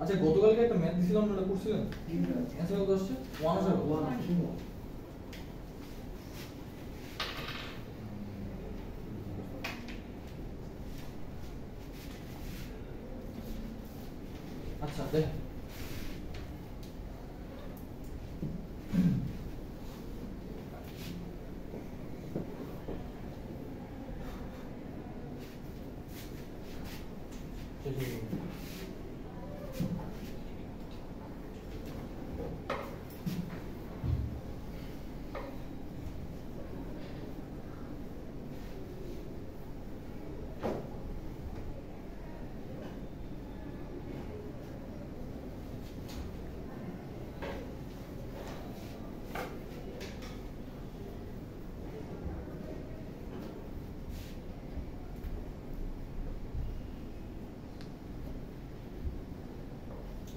আচ্ছা গতকালকে একটা ম্যাথ দিছিলাম না, করছিলেন? অ্যানসার কত আসছে? 1 আসছে। আচ্ছা দেখ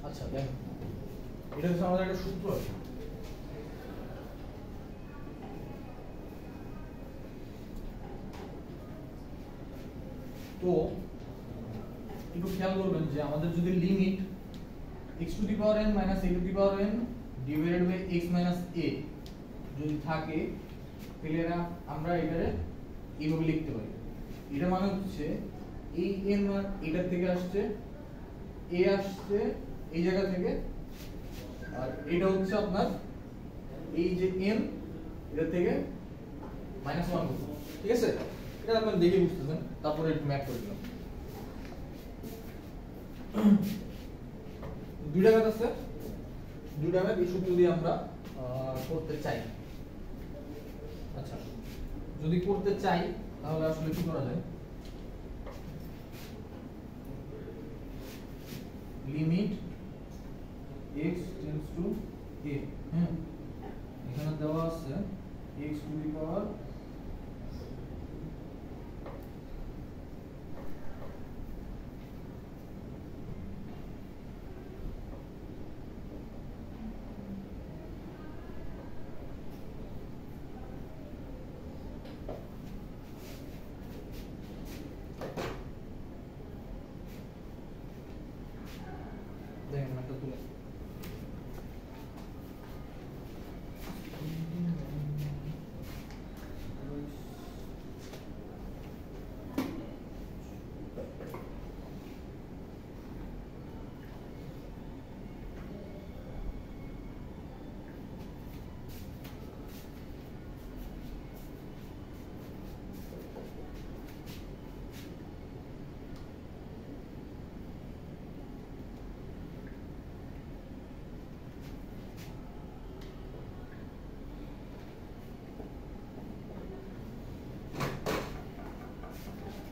আচ্ছা দেখ এটা হচ্ছে আমাদের একটা সূত্র আছে। তো একটু খেয়াল করবেন যে আমাদের যদি limit x to the power n minus a to the power n divided by x minus a যদি থাকে তাহলে আমরা এটারে এইভাবে লিখতে পারি। এটা মানে হচ্ছে এই n এটার থেকে আসছে, a আসছে এই জায়গা থেকে, আর এটা হচ্ছে আপনার এই যে n এটা থেকে -1 করব, ঠিক আছে? এটা আপনারা দেখে বুঝতেছেন, তারপরে একটু ম্যাথ করে দিলাম। দুইটা ম্যাথ আছে, দুইটা ম্যাথ এই সূত্র দিয়ে আমরা করতে চাই। আচ্ছা যদি করতে চাই তাহলে আসলে কি করা যায়? Limit x tends two a, হ্যাঁ এখানে দেওয়া আছে x টু দি পাওয়ার দেখেন একটা তুলে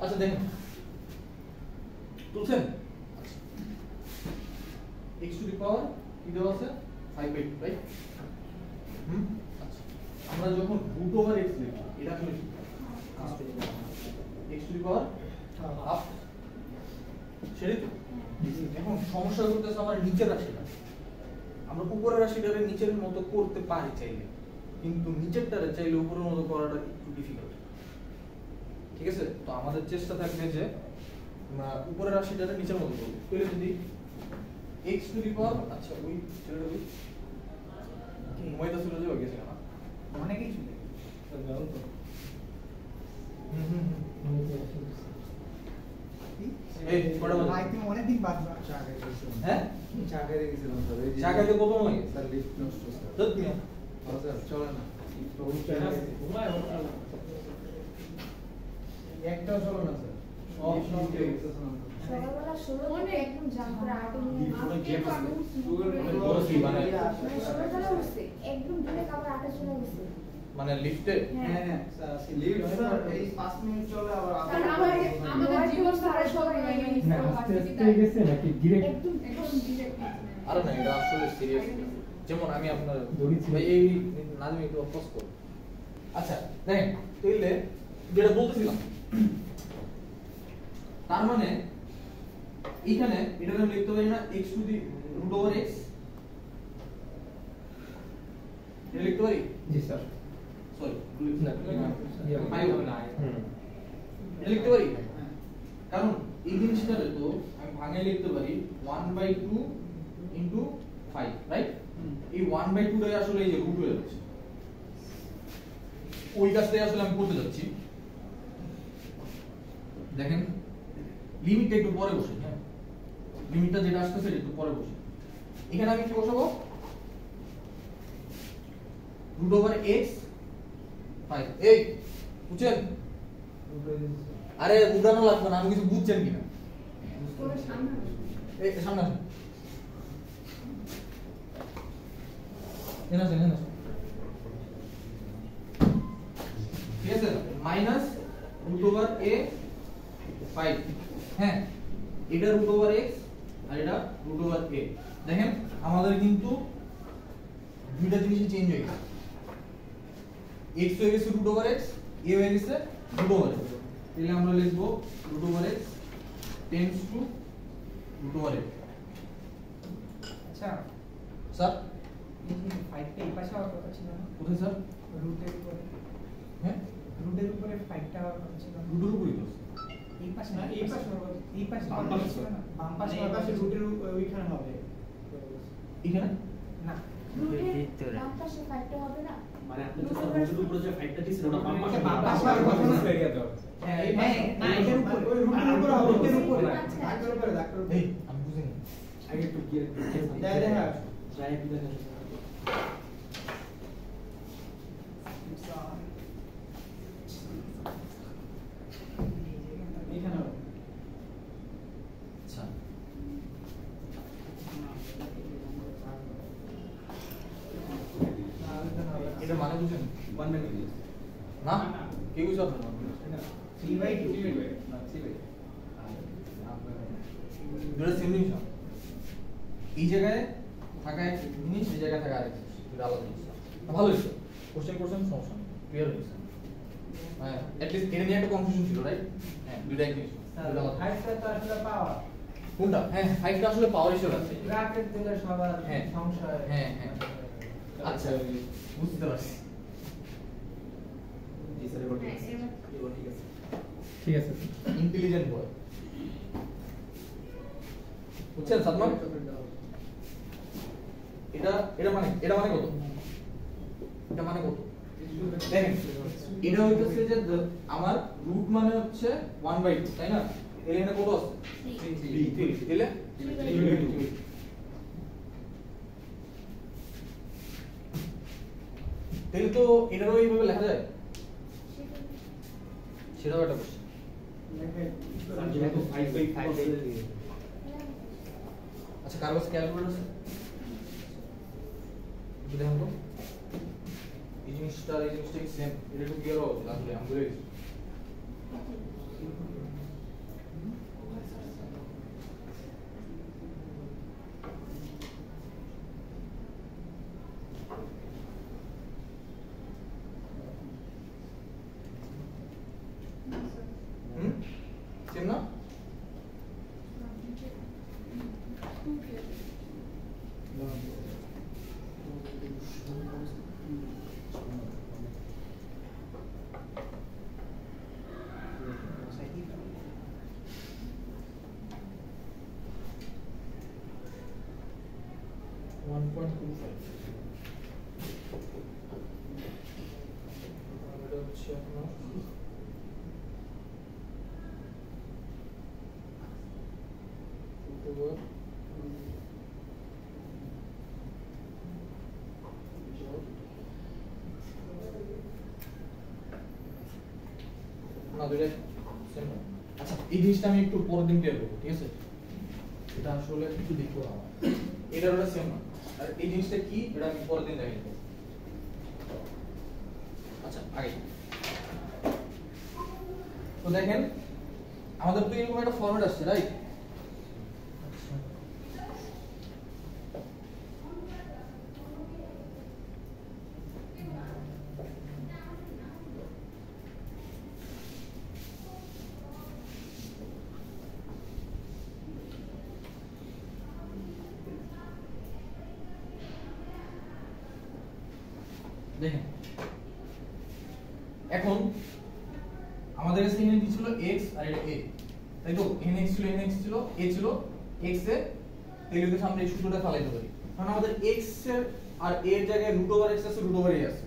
আচ্ছা দেখেন তুলছেন x টু দি পাওয়ার কি দেওয়া আছে 5/2, রাইট? আচ্ছা আমরা যখন রুট ওভার x লিখি এটা আসলে কি x to the power half, সেটাই তো। এখন সমস্যা করতেছে আমার নিচের রাশিটা, আমরা উপরের রাশিটারে নিচের মতো করতে পারি চাইলে, কিন্তু নিচেরটারে চাইলে উপরের মতো করাটা একটু ডিফিকাল্ট, ঠিক আছে? তো আমাদের চেষ্টা থাকবে যে উপরের রাশিটারে নিচের মতো করব। তাহলে যদি x টু দি পাওয়ার, আচ্ছা ওই ছেলেটা ওই ঘুমাইতে চলে যাবে গেছে না অনেকই ছিল যাও তো এই পড়া বল আই থিং অনেক দিন বাদ চাকা গেছে, হ্যাঁ চাকা গেছিলাম স্যার, এই চাকাতে কত লাগে স্যার? লিফট নষ্ট স্যার, তো কি স্যার চলে না ঘুমায় একটাও চলে না স্যার, সব সব গেছে সকালবেলা 16 থেকে একদম জাম করে 8 মিনিট বড় কি মানে সকালবেলা উঠছে একদম ধরে আবার 8 চলে গেছে মানে লিফটে, হ্যাঁ হ্যাঁ লিফট স্যার এই 5 মিনিট চলে আবার আমাদের জীবন সারা সব হয়ে গেছে, আস্তে আস্তে গেছে নাকি ডাইরেক্ট? একদম ডিরেক্ট আরে না এটা আসলে সিরিয়াস, যেমন আমি আপনার ভাই এই নাজমি একটু অপোজ করব। আচ্ছা দেখেন তাহলে যেটা বলতেছিলাম, তার মানে এইখানে এটা আমি লিখতে পারি না x to the root over x, এটা লিখতে পারি? জি স্যার। সরি না এটা লিখতে পারি, কারণ এই জিনিসটারে তো আমি ভাঙে লিখতে পারি 1/2 ইনটু 5, রাইট? এই 1/2 টাই আসলে এই যে রুট হয়ে যাচ্ছে, ওই কাজটাই আসলে আমি করতে যাচ্ছি। দেখেন লিমিটটা একটু পরে বসে, হ্যাঁ লিমিটটা যেটা আসতেছে একটু পরে বসে, এখানে আমি কি বসাবো? Root over x 5। এই বুঝছেন? আরে উঠানো লাগবে না, আমি কিছু বুঝছেন কিনা? এই সামনে আসেন, ঠিক আছে? মাইনাস রুট ওভার a 5, হ্যাঁ এটা রুট ওভার x আর এটা রুট ওভার a। দেখেন আমাদের কিন্তু দুইটা জিনিসই চেঞ্জ হয়ে গেছে, x হয়ে গেছে রুট ওভার x, a হয়ে গেছে রুট ওভার x। তাহলে আমরা লিখব root over x tends to root over a। আচ্ছা স্যার এই যে 5 টা এই পাশে হওয়ার কথা ছিল না, কোথায় স্যার? রুটের উপরে, হ্যাঁ রুটের উপরে 5 টা হওয়ার কথা ছিল না। রুটের উপরই তো এই পাশে না, এই পাশে হওয়ার কথা, এই পাশে বাম পাশে ছিল না, বাম মানে পাশে এই হওয়ার পাশে কথা রুটের ছিল। ওইখানে হবে। এখানে না রুটের বাম পাশে 5 টা হবে না? মানে আপনি তো রুটের উপরে যে 5টা দিছেন ওটা বাম পাশে বাম পাশে হওয়ার কথা না। হ্যাঁ হ্যাঁ, না এটার উপরে, ওই রুটের উপরে হবে, রুটের উপরে। ডাক্তার উপরে ডাক্তার উপরে এই আমি বুঝিনি। আগে একটু কি দেখা যায় কি দেখা এখানে হবে। আচ্ছা এটা মানে বুঝেন? 1/2 না কি বুঝছো আপনারা? 3/2 দুটো সেম জিনিস না, এই জায়গায় থাকা এক জিনিস, এই জায়গায় থাকা আরেক জিনিস, দুটো আলাদা জিনিস। ভালো হয়েছে, কোশ্চেন করছেন, সমস্যা নেই, ক্লিয়ার হয়েছে। হ্যাঁ অ্যাটলিস্ট এটা নিয়ে একটা কনফিউশন ছিল, রাইট? হ্যাঁ দুটো এক জিনিস, দুটো আলাদা। 5টা তো আসলে পাওয়ার কোনটা? হ্যাঁ 5টা আসলে পাওয়ার হিসেবে আছে। ব্র্যাকেট দিলে সবার হ্যাঁ। সংশয়। হ্যাঁ হ্যাঁ আচ্ছা বুঝতে পারছি। জি স্যার এবার ঠিক আছে এবার ঠিক আছে ঠিক আছে। ইন্টেলিজেন্ট বয়, বুঝছেন সাদমান? এটা এটা মানে কত? এটা মানে কত? দেখেন এটা হইতেছে যে আমার রুট মানে হচ্ছে 1/2, তাই না? এর এখানে কত আছে? 3 দিলে তাহলে তো এটারও এইভাবে লেখা যায়, সেটাও একটা কোশ্চেন। স্যার যেহেতু 5/5 আচ্ছা কার কাছে ক্যালকুলেটর আছে? একটু দেখুন তো এই জিনিসটা কি সেম? এটা একটু ক্লিয়ার হওয়া উচিত আসলে, আমি ভুলে গেছি। সেম না? এটা হচ্ছে আপনার না দুইটা সেম। আচ্ছা এই জিনিসটা আমি একটু পরের দিন ক্লিয়ার করবো, ঠিক আছে? এটা আসলে একটু দেখবো আমার, এটার ওটা সেম না, আর এই জিনিসটা কি এটা আমি পরের দিন দেখাই দেবো। আচ্ছা আগে তো দেখেন আমাদের তো এরকম একটা ফরম্যাট আসছে, রাইট? দেখেন এখন আমাদের কাছে এখানে কি ছিল x আর এটা a, তাই তো? এখানে x ছিল, এখানে x ছিল, a ছিল, x এ তেলিতে সামনে এই সূত্রটা ফেলাইতে পারি, কারণ আমাদের x এর আর a এর জায়গায় √x আছে, √a আছে।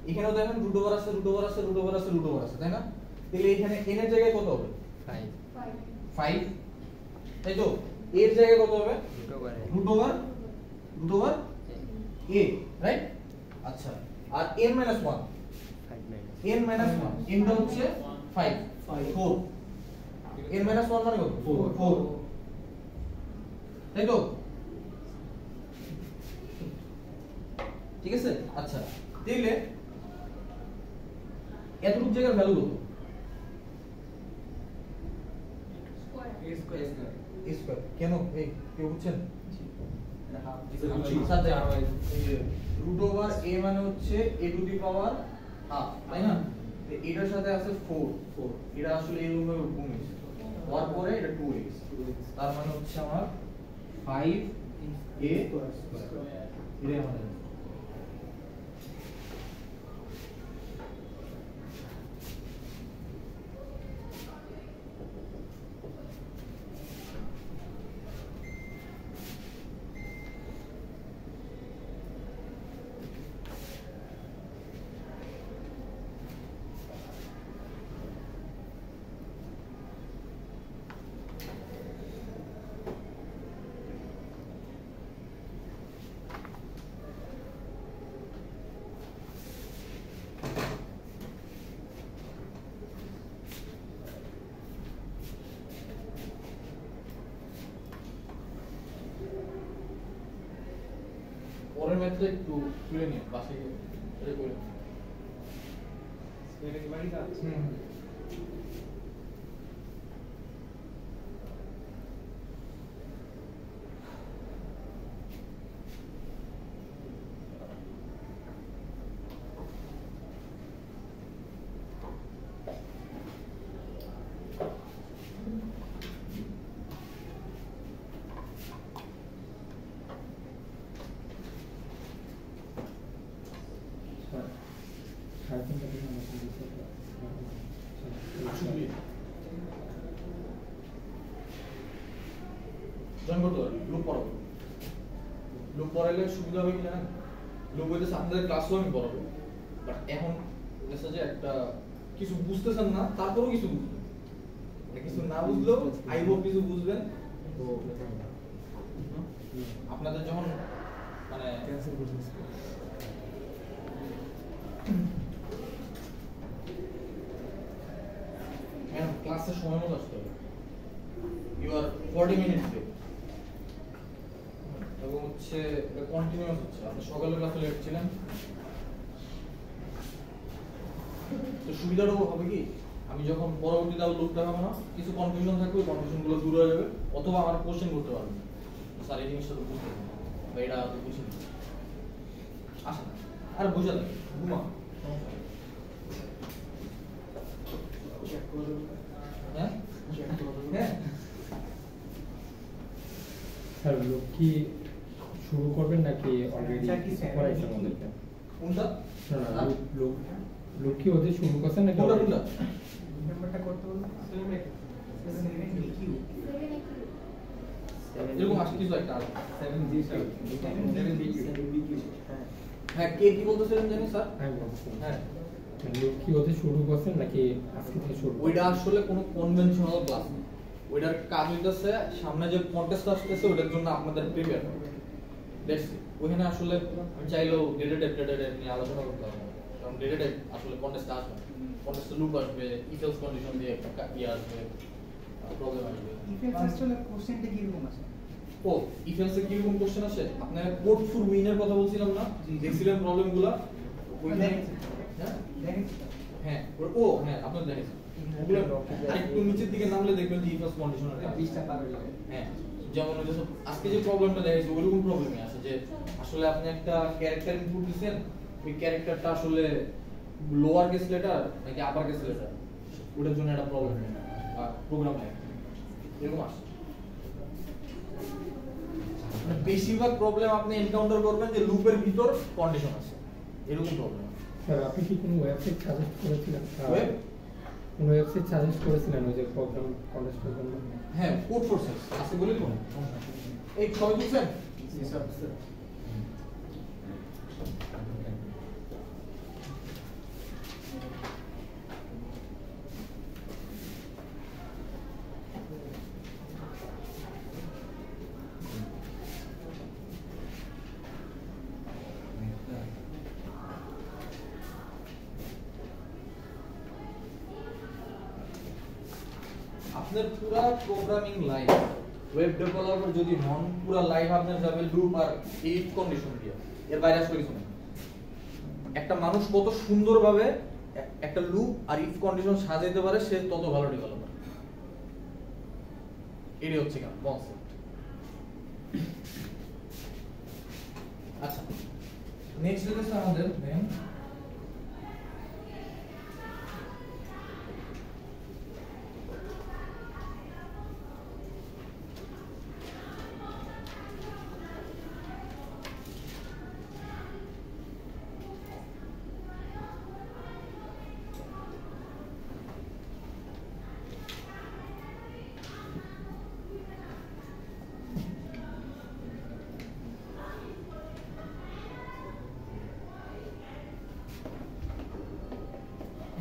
এখানেও দেখেন √, আছে, √, আছে, √, আছে, √, আছে, তাই না? তাহলে এখানে n এর জায়গায় কত হবে? 5, তাই তো? a এর জায়গায় কত হবে? √a, right? আচ্ছা, আর n - 1, n - 1, n টা হচ্ছে 5, 4, n - 1 মানে কত? 4, তাই তো? ঠিক আছে? আচ্ছা, তাহলে এতটুকু জায়গার ভ্যালু কত? a square. কেন? এই কেউ বুঝছেন? সাথে এই যে √a মানে হচ্ছে a to the power half, তাই না? এটার সাথে আছে 4, এটা আসলে এই রকম কমেছে, হওয়ার পরে এটা 2x, তার মানে হচ্ছে আমার 5a এটাই আমাদের। পরের ম্যাথটা একটু তুলে নিন বাসায় গিয়ে এটা করে। এটা কি বাড়ি কাজ? জয়েন করতে পারবেন, লুপ পড়াবো। লুপ পড়াইলে সুবিধা হবে কি জানেন? লুপ হইতেছে আপনাদের ক্লাসও আমি পড়াবো, বাট এখন হচ্ছে যে একটা কিছু বুঝতেছেন না, তারপরেও কিছু বুঝবেন, মানে কিছু না বুঝলেও আই হোপ কিছু বুঝবেন। তো আপনাদের যখন মানে ক্লাসের সময় মতো আসতে হবে, ইউ আর 40 মিনিটস লেট, এবং হচ্ছে এটা কন্টিনিউয়াস হচ্ছে। আপনি সকালে ক্লাসে লেট ছিলেন, তো সুবিধাটা হবে কি, আমি যখন পরবর্তীতে আবার লুপ দেখাবো না, কিছু কনফিউশন থাকবে, কনফিউশনগুলো দূর হয়ে যাবে, অথবা আমার কোশ্চেন করতে পারবেন, স্যার এই জিনিসটা তো বুঝতে হবে বা এটা তো বুঝিনি, আসে না আর বোঝা লাগে ঘুমা হ্যাঁ হ্যাঁ। স্যার লোক কি শুরু করবেন নাকি অলরেডি পড়াইছেন আমাদেরকে? কোনটা? না না, লোক কি ওদের শুরু করছেন নাকি? কোনটা কোনটা? নাম্বারটা করতে বলুন। 7AQ এরকম আসে কিছু একটা আছে। 7BQ হ্যাঁ, কে কি বলতেছিলেন জানি স্যার? হ্যাঁ বলছি। হ্যাঁ, লোক কি ওদের শুরু করছেন নাকি আজকে থেকে শুরু? ওইটা আসলে কোনো কনভেনশনাল ক্লাস না, ওইটার কাজ হইতেছে সামনে যে কন্টেস্ট আসতেছে ওইটার জন্য আপনাদের প্রিপেয়ার করা। That's it. ওখানে আসলে আমি চাইলেও ডেটা টাইপ নিয়ে আলোচনা করতে পারবো, কারণ ডেটা টাইপ আসলে কন্টেস্ট আসবে, কন্টেস্টে লুপ আসবে, ইফ এলস কন্ডিশন দিয়ে একটা ইয়ে আসবে, প্রবলেম আসবে। ও ইফ এলস এর কি রকম কোশ্চেন আসে? আপনারা কোড ফর উইনের কথা বলছিলাম না, দেখছিলেন প্রবলেমগুলো ওইখানে? হ্যাঁ ও হ্যাঁ, আপনারা দেখেছেন ওগুলো একটু নিচের দিকে নামলে দেখবেন যে ইফ এলস কন্ডিশনের কাজ। হ্যাঁ, যেমন ওই যে আজকে যে প্রবলেমটা দেখাইছি ওইরকম প্রবলেমই আছে, যে আসলে আপনি একটা ক্যারেক্টার ইনপুট দিবেন, ওই ক্যারেক্টারটা আসলে লোয়ার কেস লেটার নাকি আপার কেস লেটার, ওটার জন্য একটা প্রবলেম বা প্রোগ্রাম হয় এরকম আসে। বেশিরভাগ প্রবলেম আপনি এনকাউন্টার করবেন যে লুপের ভিতর কন্ডিশন আছে, এরকম প্রবলেম। স্যার আপনি কি কোনো ওয়েবসাইট সাজেস্ট করেছিলেন? ওয়েব কোনো ওয়েবসাইট সাজেস্ট করেছিলেন ওই যে প্রোগ্রাম কন্টেস্টের জন্য? হ্যাঁ কোড ফোর্সেস আছে বলে কোন এই সবাই বুঝছেন জি স্যার আপনার পুরো প্রোগ্রামিং লাইফ ওয়েব ডেভেলপার যদি হন পুরো লাইফ আপনার যাবে লুপ আর ইফ কন্ডিশন দিয়ে, এর বাইরে আসলে কিছু না। একটা মানুষ কত সুন্দরভাবে একটা লুপ আর ইফ কন্ডিশন সাজাইতে পারে সে তত ভালো ডেভেলপার। এটাই হচ্ছে কেন কনসেপ্ট। আচ্ছা নেক্সট হচ্ছে আমাদের দেন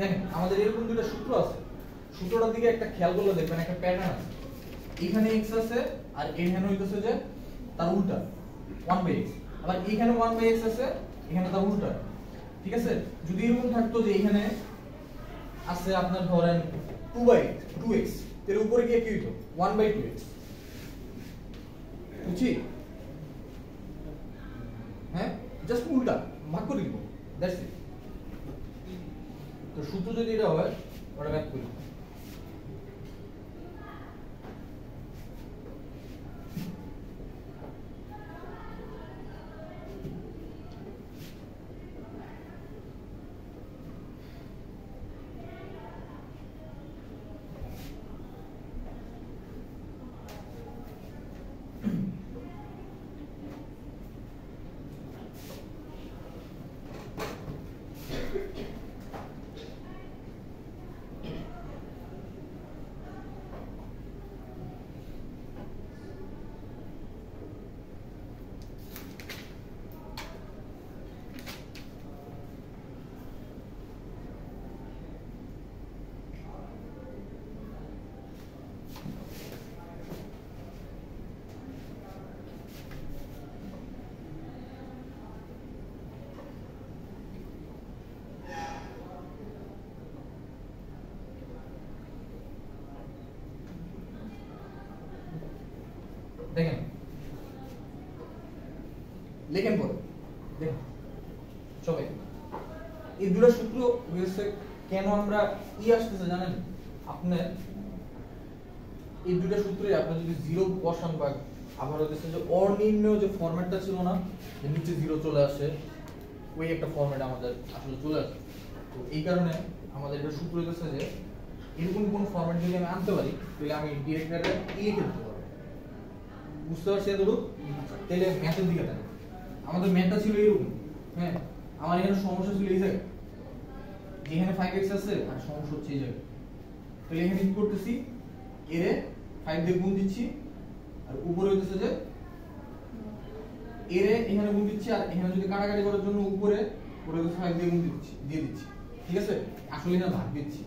দেখেন আমাদের এরকম দুটো সূত্র আছে, সূত্রটার দিকে একটা খেয়াল করলে দেখবেন একটা প্যাটার্ন আছে। এখানে x আছে আর এখানে হইতেছে যে তার উল্টা 1/x, আবার এখানে 1/x আছে এখানে তার উল্টা। ঠিক আছে, যদি এরকম থাকতো যে এখানে আছে আপনার ধরেন 2x এর উপরে গিয়ে কি হইতো 1/2x, বুঝছি? হ্যাঁ জাস্ট উল্টা ভাগ করে দিব, দ্যাটস ইট। তো সূত্র যদি এটা হয় ওটা ব্যাক করি। দেখেন লেখেন পরে দেখেন সবাই এই দুটো সূত্র হয়েছে কেন আমরা আসতেছে জানেন? আপনার এই দুটো সূত্রে আপনার যদি জিরো বসান বা আবার হচ্ছে যে অনির্ণয় যে ফরম্যাটটা ছিল না যে নিচে জিরো চলে আসে, ওই একটা ফরম্যাট আমাদের আসলে চলে আসে। তো এই কারণে আমাদের এটা সূত্র হচ্ছে যে এরকম কোন ফরম্যাট যদি আমি আনতে পারি তাহলে আমি ডিরেক্টরে লিখে দিতে পারবো। বুঝতে পারছি এতটুকু? তাহলে ম্যাথের দিকে দেখেন, আমাদের ম্যাথটা ছিল এরকম। হ্যাঁ আমার এখানে সমস্যা ছিল এই জায়গায়, যেখানে 5x আছে আর সমস্যা হচ্ছে এই জায়গায়। তাহলে এখানে কি করতেছি, এর 5 দিয়ে গুণ দিচ্ছি আর উপরে হইতেছে যে এর এখানে গুণ দিচ্ছি, আর এখানে যদি কাটাকাটি করার জন্য উপরে 5 দিয়ে গুণ দিয়ে দিচ্ছি। ঠিক আছে, আসলে এখানে ভাগ দিচ্ছি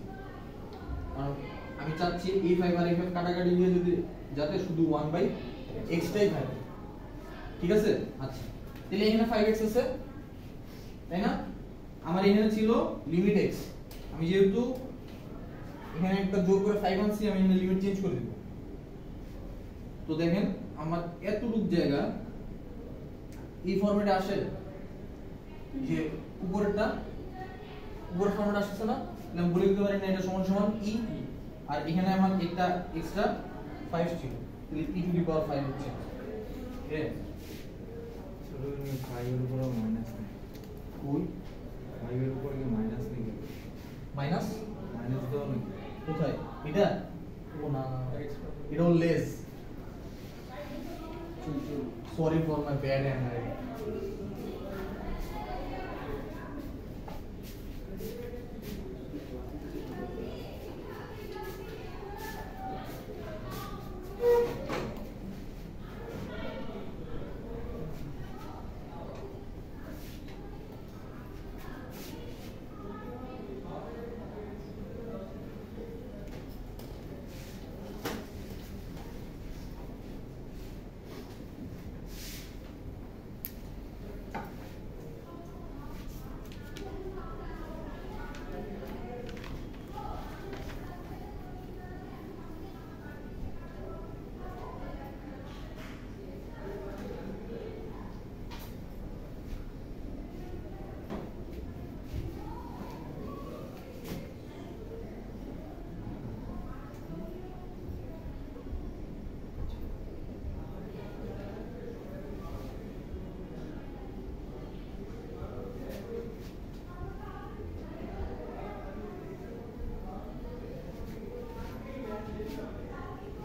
কারণ আমি চাচ্ছি এই 5 আর এই 5 কাটাকাটি দিয়ে যদি যাতে শুধু 1/x টাই থাকে। ঠিক আছে, আচ্ছা তাহলে এখানে 5x আছে তাই না? আমার এখানে ছিল লিমিট x, আমি যেহেতু এখানে একটা জোর করে 5 আনছি আমি এখানে লিমিট চেঞ্জ করে দেব। তো দেখেন আমার এতটুক জায়গা এই ফরম্যাটে আসে, যে উপরেরটা উপরের ফরম্যাট আসছে না, তাহলে আমি বলে দিতে পারি না এটা সমান সমান e, আর এখানে আমার একটা এক্সট্রা 5 ছিল তাহলে e⁵ হচ্ছে। ঠিক আছে, চলো 5 এর উপর মাইনাস নেই, কই 5 এর উপর কি মাইনাস নেই, মাইনাস মাইনাস দাও না কোথায়? এটা ও না এটা ও less, sorry for my bad handwriting.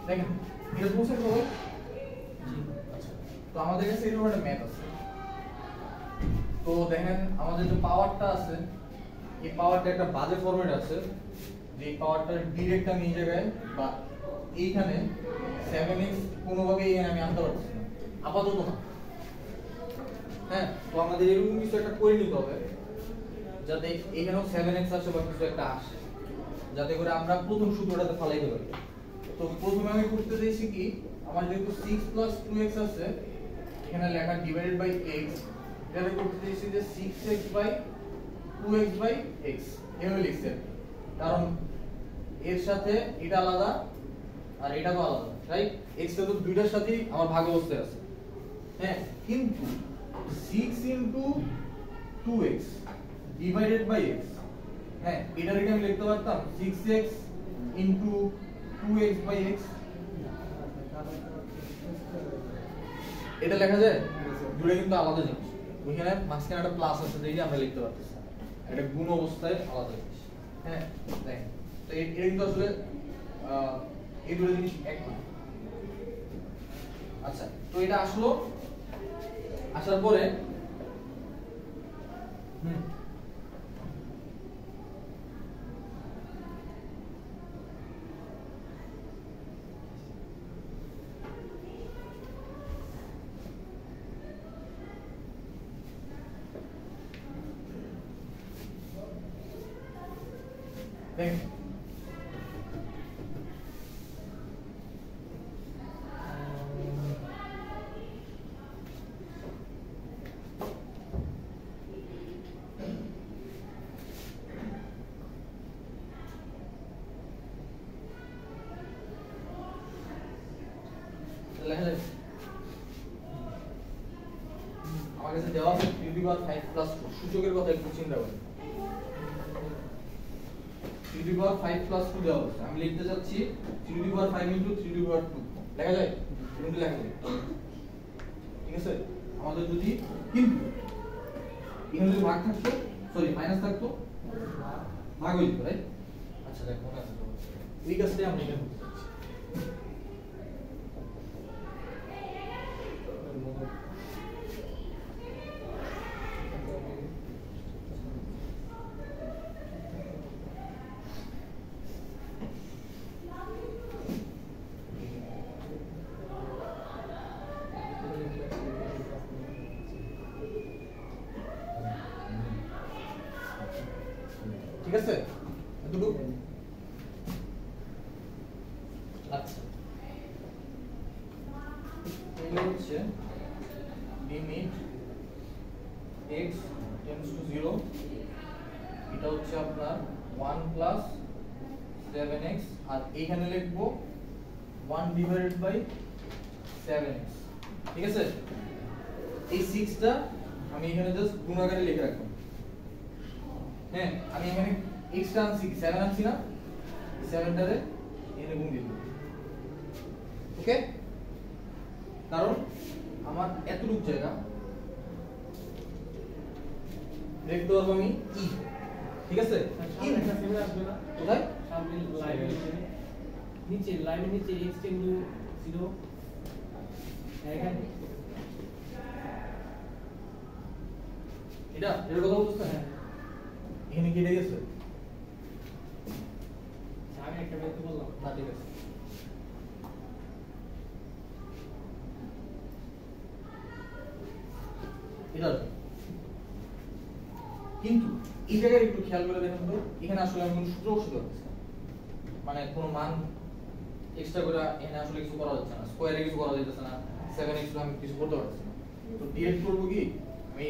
দেখেন এটা বুঝছেন সবাই? আচ্ছা তো আমাদের কাছে এরকম একটা ম্যাথ আছে। তো দেখেন আমাদের যে পাওয়ারটা আছে এই পাওয়ারটা একটা বাজে ফরম্যাট আছে, যে পাওয়ারটা ডাইরেক্ট আমি এই জায়গায় বা এইখানে 7x কোনোভাবে এখানে আমি আনতে পারছি না, আপাতত না। হ্যাঁ, তো আমাদের এরকম কিছু একটা করে নিতে হবে যাতে এখানেও 7x আসে বা কিছু একটা আসে, যাতে করে আমরা প্রথম সূত্রটাতে ফালাইতে পারি। তো প্রথমে আমি করতে চাইছি কি, আমার যেহেতু 6 + 2x আছে এখানে লেখা ডিভাইডেড বাই x, এটাকে করতে চাইছি যে 6x by 2x by x এভাবে লিখছে, কারণ এর সাথে এটা আলাদা আর এটা তো আলাদা, রাইট? x টা তো দুইটার সাথেই আমার ভাগ অবস্থায় আছে। হ্যাঁ, কিন্তু 6 * 2x ডিভাইডেড বাই x, হ্যাঁ এটাকে আমি লিখতে পারতাম 6x * 2x বাই x, এটা লেখা যায়? দুটো কিন্তু আলাদা জিনিস, ওইখানে মাঝখানে একটা প্লাস আছে দেখে আমরা লিখতে পারতেছি, এটা গুণ অবস্থায় আলাদা জিনিস। হ্যাঁ দেখেন, তো এটা কিন্তু আসলে এই দুটো জিনিস এক না। আচ্ছা, তো এটা আসলো, আসার পরে দেখেন লেখা যায়, আমার কাছে দেওয়া আছে 3^5 + 2, সূচকের কথা একটু চিন্তা করেন। 3^5 + 2 দেওয়া আছে, আমি লিখতে চাচ্ছি 3^5 * 3^2, লেখা যায়? কিন্তু লেখা যায়, ঠিক আছে? আমাদের যদি কিন্তু এখানে যদি ভাগ থাকতো, সরি মাইনাস থাকতো, ভাগ হয়ে যেত, রাইট? আচ্ছা দেখ মনে আছে তো, এই কাজটাই আমরা এখানে করতে চাচ্ছি। ঠিক আছে এতটুকু? আচ্ছা, এটা হচ্ছে লিমিট x টেন্ডস টু 0, এটা হচ্ছে আপনার 1 + 7x, আর এইখানে লিখবো 1/7x, ঠিক আছে? এই 6 টা আমি এখানে জাস্ট গুণ আকারে লিখে রাখলাম। হ্যাঁ, আমি এখানে x টা আনছি, 7 আনছি না, 7 টারে এখানে গুণ দিয়ে দেব, ওকে? কারণ আমার এতটুকু জায়গা লিখতে পারবো আমি e, ঠিক আছে? কোথায়? নিচে লাইনের নিচে x টেন্ড টু 0, এখানে এটা এর কথা বলতেছেন? হ্যাঁ, এখানে কি এটা গেছে? আমি একটা বের করলাম না, ঠিক আছে। এটা কিন্তু এই জায়গায় একটু খেয়াল করে দেখেন তো, এখানে আসলে আমি কোনো সূত্র বসাতে পারছি না, মানে কোনো মান এক্সট্রা করে এখানে আসলে কিছু করা যাচ্ছে না, স্কয়ারে কিছু করা যাচ্ছে না, 7x আমি কিছু করতে পারছি না। তো ডিরেক্ট করব কি, আমি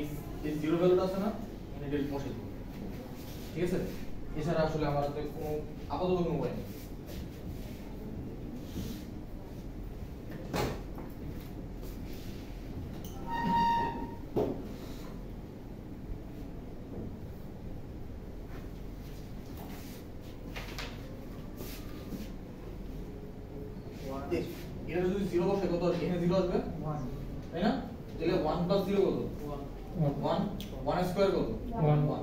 এই জিরো ভ্যালুটা আছে না, এখানে ডিরেক্ট বসে দেব, ঠিক আছে? এছাড়া আসলে আমার হাতে কোনো আপাতত কোনো উপায় নেই। এটা যদি 0 বসে কত আসবে? এখানে 0 আসবে, 1 তাই না? তাহলে 1 + 0 কত? 1 1 স্কয়ার কত? 1।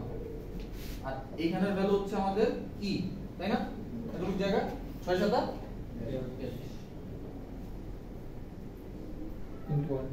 আর এইখানের ভ্যালু হচ্ছে আমাদের e, তাই না? এতটুকু জায়গা 6 7 8, into 1.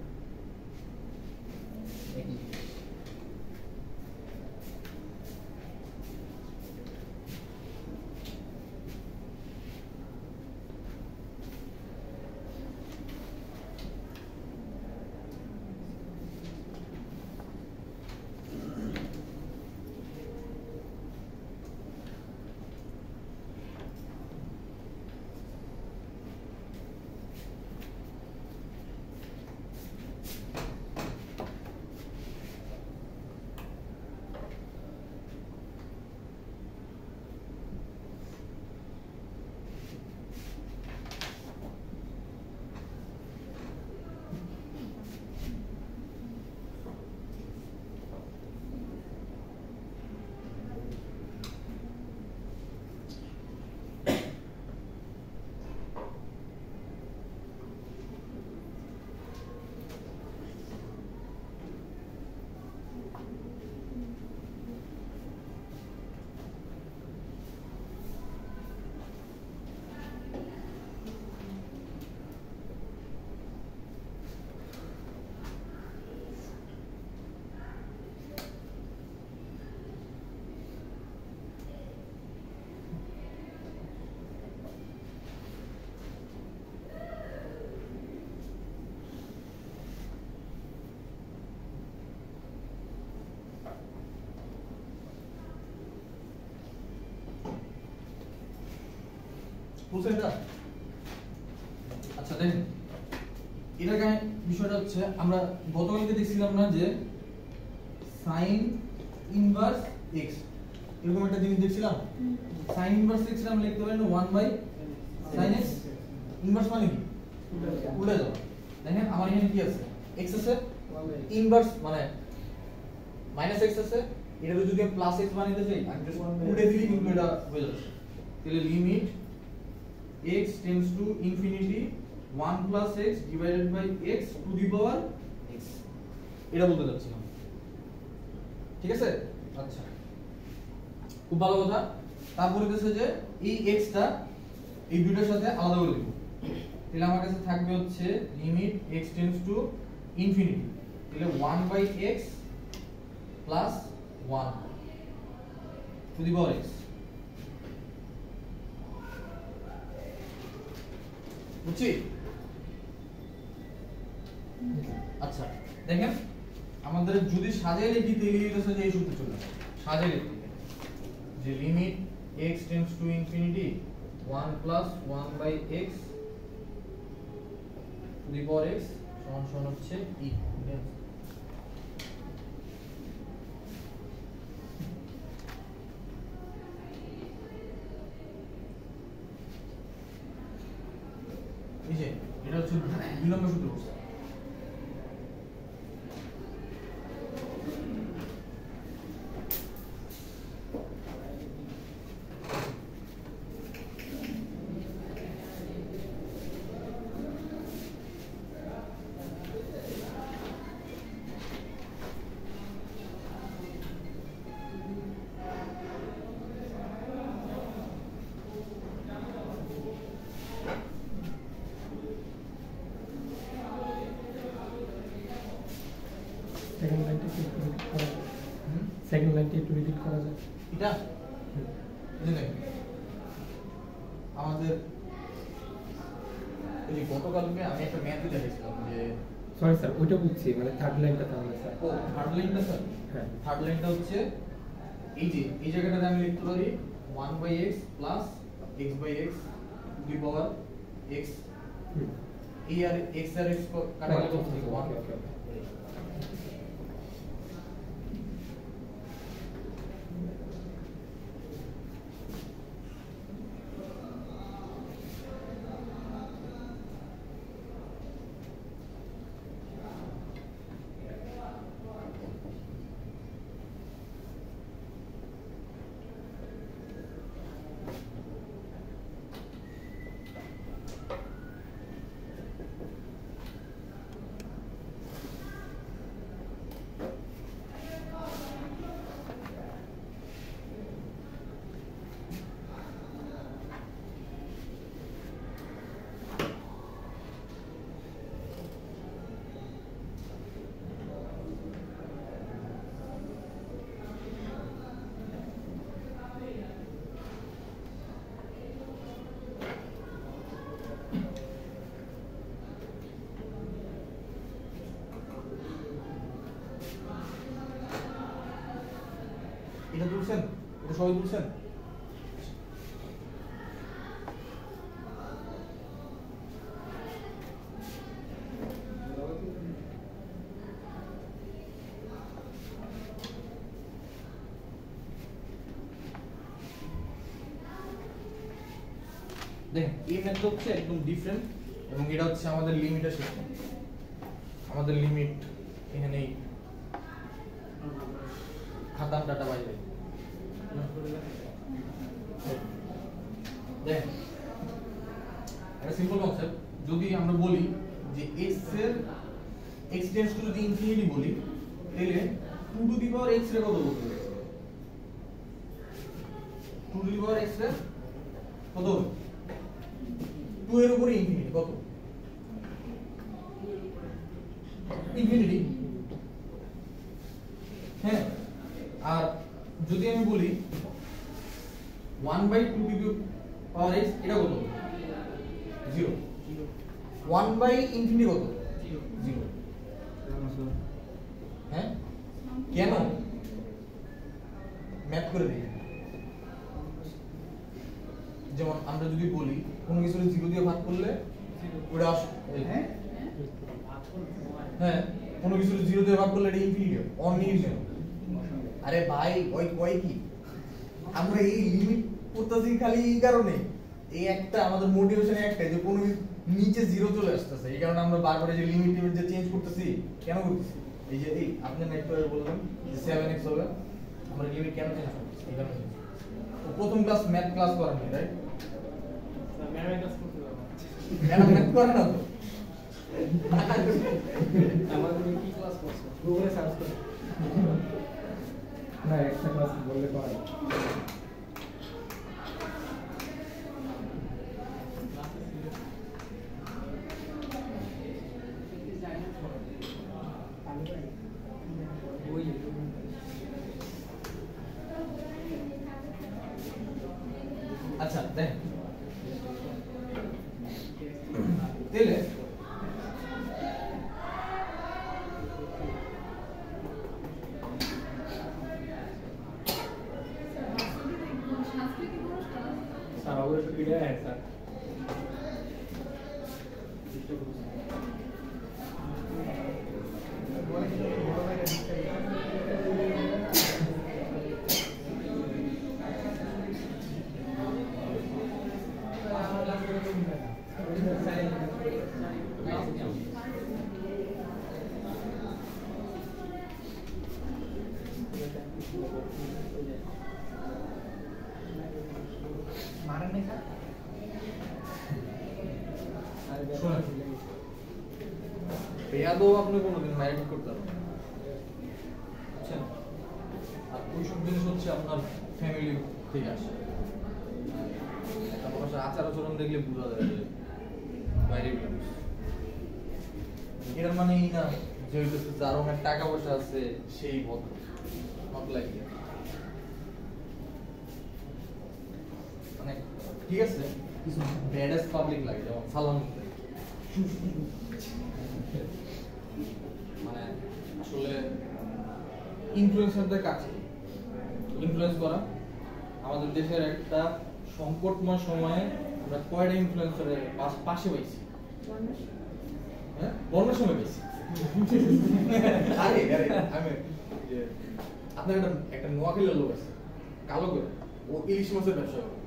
বুঝছেন এটা? আচ্ছা দেখেন, এটাকে বিষয়টা হচ্ছে আমরা গতকালকে দেখছিলাম না যে সাইন ইনভার্স x এরকম একটা জিনিস দেখছিলাম। সাইন ইনভার্স x আমরা লিখতে পারি না 1 বাই sin x। ইনভার্স মানে কি? উল্টে যাওয়া। দেখেন আমার এখানে কি আছে? x আছে, ইনভার্স মানে মাইনাস x আছে, এটা যদি আমি প্লাস x বানাইতে চাই আমি জাস্ট উল্টে দিলে কিন্তু এটা হয়ে যাবে। তাহলে limit x tends to infinity 1 plus x divided by x to the power x এটা বলতে যাচ্ছিলাম। ঠিক আছে? আচ্ছা, খুব ভালো কথা। তারপরে দেখছে যে এই x টা এই দুটোর সাথে আলাদা করে দিব। তাহলে আমার কাছে থাকবে হচ্ছে limit x tends to infinity, তাহলে 1 by x plus 1 to the power x। বুঝছি? আচ্ছা দেখেন, আমাদের যদি সাজাই লিখি তাহলে এটা হচ্ছে এই সূত্র চলে আসে। সাজাই লিখি যে limit x tends to infinity 1 plus 1 by x to the power x সমান সমান হচ্ছে e। এই যে এটা হচ্ছে 2 নম্বর সূত্র। সেকেন্ড লাইনটা একটু রিপিট করা যায়? এটা দেখেন আমাদের এই যে গতকালকে আমি একটা ম্যাথ দেখাইছিলাম যে সরি স্যার, ওইটা বুঝছি, মানে থার্ড লাইনটা তাহলে স্যার। ও থার্ড লাইনটা স্যার, হ্যাঁ থার্ড লাইনটা হচ্ছে এই যে এই জায়গাটাতে আমি লিখতে পারি 1 by x plus x by x to the power x। এই আর x আর x কাটা গেলে কত থাকে? 1। ওকে এটা তুলছেন, এটা সবাই তুলছেন? দেখেন এই ম্যাথটা হচ্ছে একদম ডিফারেন্ট এবং এটা হচ্ছে আমাদের লিমিটের সিস্টেম। আমাদের লিমিট এখানেই খাতাম ডাটা বাইরে। দেখেন একটা সিম্পল কনসেপ্ট, যদি আমরা বলি যে x এর x টেন্ডস টু যদি ইনফিনিটি বলি তাহলে 2 টু দি পাওয়ার x এর কত বলতে হবে? 2 টু দি পাওয়ার x এর কত হবে? 2 এর উপরে ইনফিনিটি কত? ইনফিনিটি। হ্যাঁ, আর যদি আমি বলি 1/2 টু দি পাওয়ার x এটা কত? 0। 1/infinity কত? 0। হ্যাঁ, কেন? ম্যাথ করে দিই। যেমন আমরা যদি বলি কোনো কিছু 0 দিয়ে ভাগ করলে ওটা হ্যাঁ, কোনো কিছু 0 দিয়ে ভাগ করলে এটা ইনফিনিটি অনির্জন। আরে ভাই ওই কি আমরা এই লিমিট করতেছি খালি এই কারণে, এই একটা আমাদের মোটিভেশন একটাই যে কোনো নিচে 0 চলে আসতেছে, এই কারণে আমরা বারবার যে লিমিট যে চেঞ্জ করতেছি। কেন করতেছি? এই যে এই আপনি নেক্সট বললেন যে 7x হবে, আমরা লিমিট কেন চেঞ্জ করতেছি? এই কারণে প্রথম ক্লাস ম্যাথ ক্লাস করেন রাইট? ম্যাডাম ক্লাস করতে পারবো, ম্যাডাম ম্যাথ করে না তো? আমাদের কি ক্লাস করছো? গুগলে সার্চ করে না, একটা ক্লাস বললে পারে। আচ্ছা দেখ তাহলে স্যার অবশ্যই পিডিএফ है স্যার। বেয়াদও আপনি কোনোদিন ম্যারিড করতে পারবেন না, বুঝছেন? আর ওইসব জিনিস হচ্ছে আপনার ফ্যামিলি থেকে আসে। একটা মানুষের আচার আচরণ দেখলে বোঝা যায় যে বাইরে মানুষ। এর মানে এই না যে হইতেছে যার অনেক টাকা পয়সা আছে সেই ভদ্র, নট লাইক দ্যাট। মানে ঠিক আছে কিছু ব্যাডেস পাবলিক লাগে, যেমন সালাম মানে আসলে ইনফ্লুয়েন্সারদের কাছে ইনফ্লুয়েন্স করা আমাদের দেশের একটা সংকটময় সময়ে আমরা কয়টা ইনফ্লুয়েন্সারের পাশে পাইছি? হ্যাঁ, বন্যার সময় পাইছি। আরে আরে আমি আপনার একটা নোয়াখালীর লোক আছে কালো করে, ও ইলিশ মাছের ব্যবসা করে।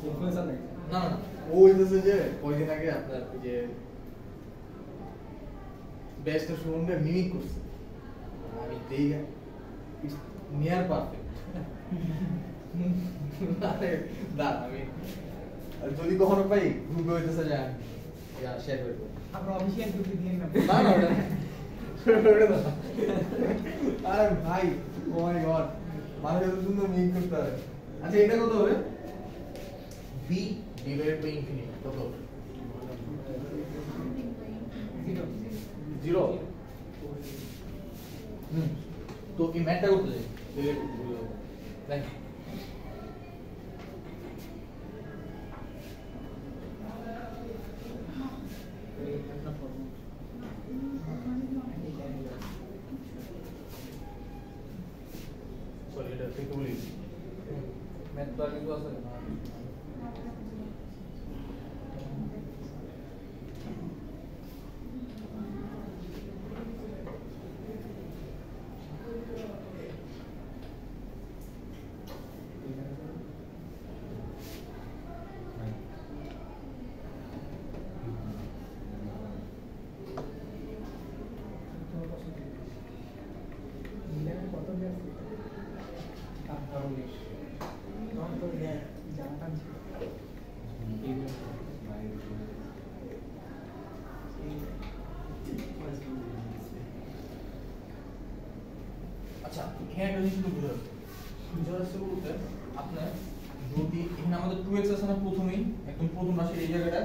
ইনফ্লুয়েন্সার নাকি? না না, ও হইতেছে যে কয়দিন আগে আপনার যে বেস্টের সম্বন্ধে মিমিক করছে, আমি দেই ইটস নিয়ার পারফেক্ট। আরে দাঁড়, আমি যদি কখনো পাই গ্রুপে হইতেছে যে আমি শেয়ার করে দেবো। আমরা অফিসিয়াল গ্রুপে দিয়ে না। না না ওটা আরে ভাই ও মাই গড, মানুষ এত সুন্দর মিমিক করতে পারে। আচ্ছা এটা কত হবে? b ডিভাইডেড বাই ইনফিনিটি কত হবে? 0। তো এই ম্যাথটা করতে যাই থ্যাংক ইউ। সরি এটা থেকে বলি ম্যাথ তো আর কিছু আছে না আচ্ছা এখানে একটা জিনিস একটু বুঝে আসছে বলতে আপনার যদি এখানে আমাদের 2x আছে না প্রথমেই একদম প্রথম রাশির এই জায়গাটা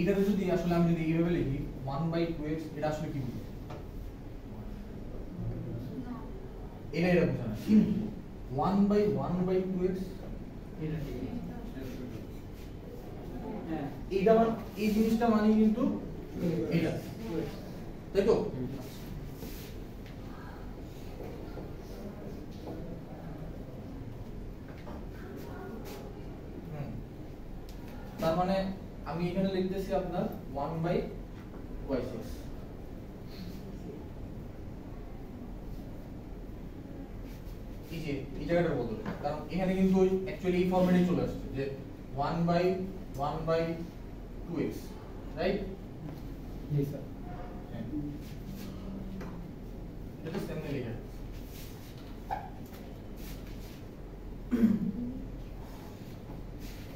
এটাকে যদি আসলে আমি যদি এইভাবে লিখি 1/2x এটা আসলে কি বুঝি এটা বুঝা না কিন্তু 1/1/2x এটা ঠিক হ্যাঁ এইটা মানে এই জিনিসটা মানে কিন্তু এটা তাই তো তার মানে আমি এখানে লিখতেছি আপনার 1/y6 এই যে এই জায়গাটা বদল কারণ এখানে কিন্তু ওই অ্যাকচুয়ালি এই ফরম্যাটে চলে আসছে যে 1/1/2x রাইট জি স্যার এটা সেমনে লিখে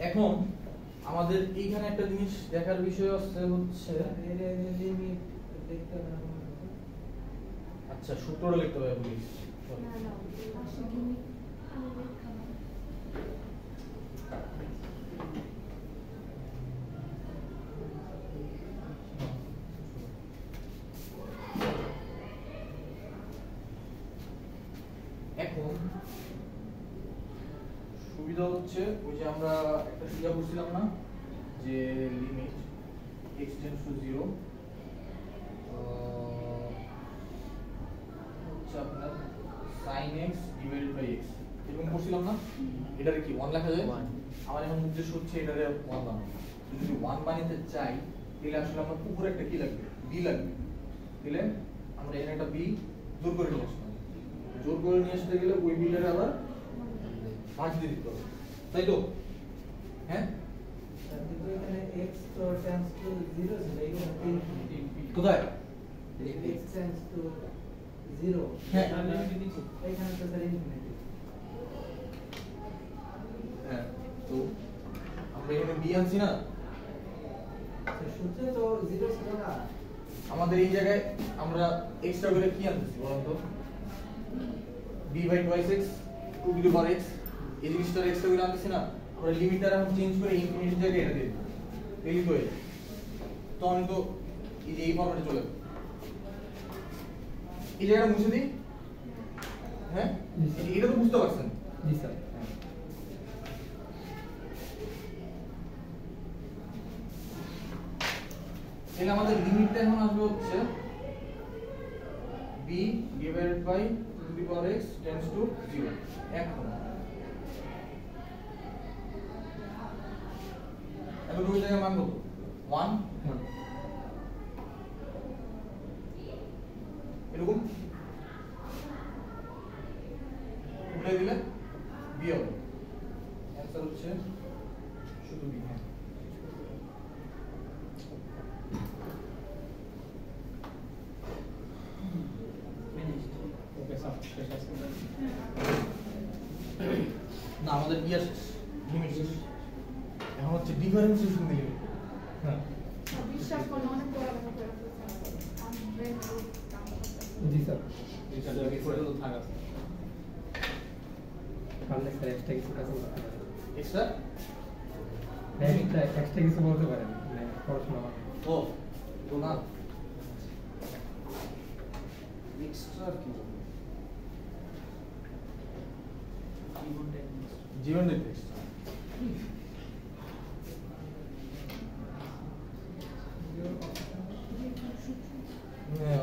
এখন আমাদের এইখানে একটা জিনিস দেখার বিষয় হচ্ছে লিমিট দেখতে হবে না আচ্ছা সূত্রটা লিখতে হবে প্লিজ না না আসলে লিমিট খাবার এখন সুবিধা হচ্ছে ওই যে আমরা একটা সুবিধা করছিলাম না যে লিমিট x টেন্ডস টু 0 হচ্ছে আপনার sin x divided by x এরকম করছিলাম না এটারে কি 1 লেখা যায় 1 আমার এখন উদ্দেশ্য হচ্ছে এটারে 1 বানানো তো যদি 1 বানাতে চাই তাহলে আসলে আমার উপরে একটা কি লাগবে b লাগবে দিলে আমরা এখানে একটা b জোর করে নিয়ে আসলাম জোর করে নিয়ে আসতে গেলে ওই বিটারে আবার ভাগ দিয়ে দিতে হবে তাই তো হ্যাঁ কিন্তু এখানে x তো টেন্ডস টু 0 ছিল এখানে কোথায় x টেন্ডস টু 0 হ্যাঁ। এখানে তো স্যার ইনফিনিটি হ্যাঁ তো আমরা এখানে b আনছি না সূত্রে তো 0 ছিল না আমাদের এই জায়গায় আমরা এক্সট্রা করে কি আনতেছি বলুন তো b/2x 2 x এই জিনিসটা এক্সট্রা করে আনতেছি না আমরা লিমিটটা এখন চেঞ্জ করে ইনফিনিটির জায়গায় এটা দিয়ে দিই তাহলে তো তখন তো এই যে এই ফরম্যাটে চলে যাবে। এই জায়গাটা মুছে দিই হ্যাঁ এটা তো বুঝতে পারছেন জি স্যার তাহলে আমাদের লিমিটটা এখন আসবে হচ্ছে b divided by 2 x tends to 0 এখন ওই জায়গায় মান কত 1 এরকম উঠে দিলে b হবে অ্যানসার হচ্ছে শুধু b হ্যাঁ ওকে স্যার শেষ আছে না আমাদের ইয়ার শেষ লিমিট শেষ এখন হচ্ছে ডিফারেন্সিয়েশন দিয়ে লিমিট হ্যাঁ বিশ্বাস করলে অনেক পড়ালেখা করে আমি ব্রেন কাম করতে জি স্যার থাকা পারলে স্যার এক্সট্রা কিছু কাছে বলতে পারেন এক্সট্রা এক্সট্রা কিছু বলতে পারেন মানে পড়াশোনা ও তো না এক্সট্রা কি জীবন দিতে এক্সট্রা হ্যাঁ